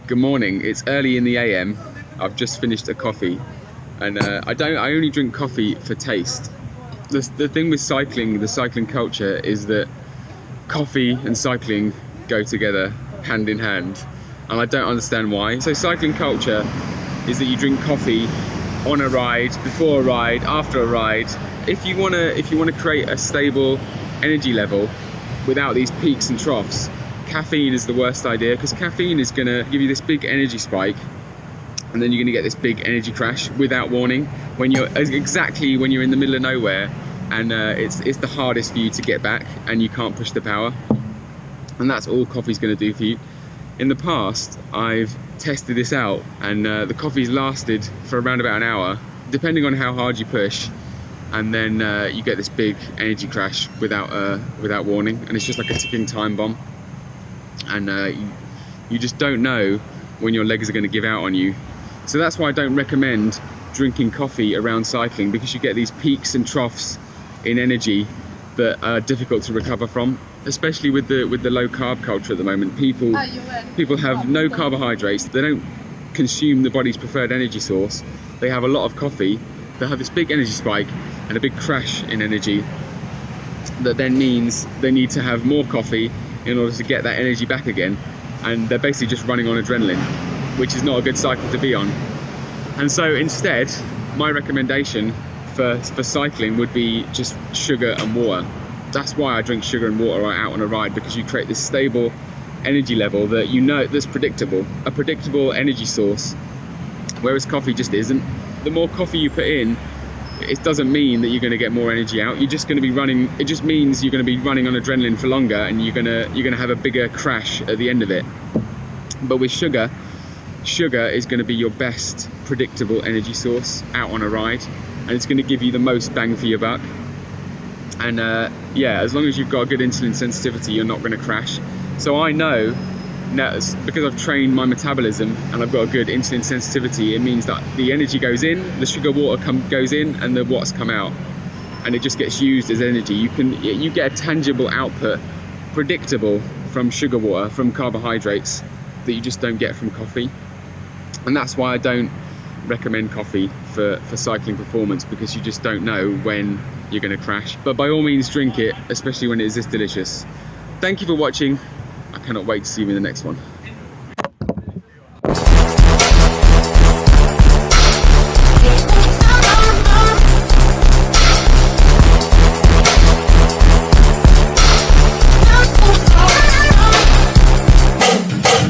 Good morning. It's early in the AM. I've just finished a coffee, and I only drink coffee for taste. The thing with cycling, the cycling culture, is that coffee and cycling go together hand in hand, and I don't understand why. So cycling culture is that you drink coffee on a ride, before a ride, after a ride. If you wanna create a stable energy level without these peaks and troughs, caffeine is the worst idea, because caffeine is going to give you this big energy spike, and then you're going to get this big energy crash without warning when you're in the middle of nowhere, and it's the hardest for you to get back and you can't push the power. And that's all coffee's going to do for you. In the past, I've tested this out, and the coffee's lasted for around about an hour, depending on how hard you push, and then you get this big energy crash without warning, and it's just like a ticking time bomb. And you just don't know when your legs are going to give out on you. So that's why I don't recommend drinking coffee around cycling, because you get these peaks and troughs in energy that are difficult to recover from, especially with the low carb culture at the moment. People have no carbohydrates, they don't consume the body's preferred energy source, they have a lot of coffee, they have this big energy spike and a big crash in energy that then means they need to have more coffee in order to get that energy back again, and they're basically just running on adrenaline, which is not a good cycle to be on. And so instead, my recommendation for cycling would be just sugar and water. That's why I drink sugar and water out on a ride, because you create this stable energy level that that's predictable, a predictable energy source, whereas coffee just isn't. The more coffee you put in, it doesn't mean that you're going to get more energy out. You're just going to be running. It just means you're going to be running on adrenaline for longer, and you're going to have a bigger crash at the end of it. But with sugar is going to be your best predictable energy source out on a ride, and it's going to give you the most bang for your buck. And yeah, as long as you've got a good insulin sensitivity, you're not going to crash. So I know now, because I've trained my metabolism and I've got a good insulin sensitivity, it means that the energy goes in, the sugar water goes in, and the watts come out, and it just gets used as energy. You get a tangible output, predictable, from sugar water, from carbohydrates, that you just don't get from coffee. And that's why I don't recommend coffee for cycling performance, because you just don't know when you're going to crash. But by all means, drink it, especially when it is this delicious. Thank you for watching. I cannot wait to see you in the next one.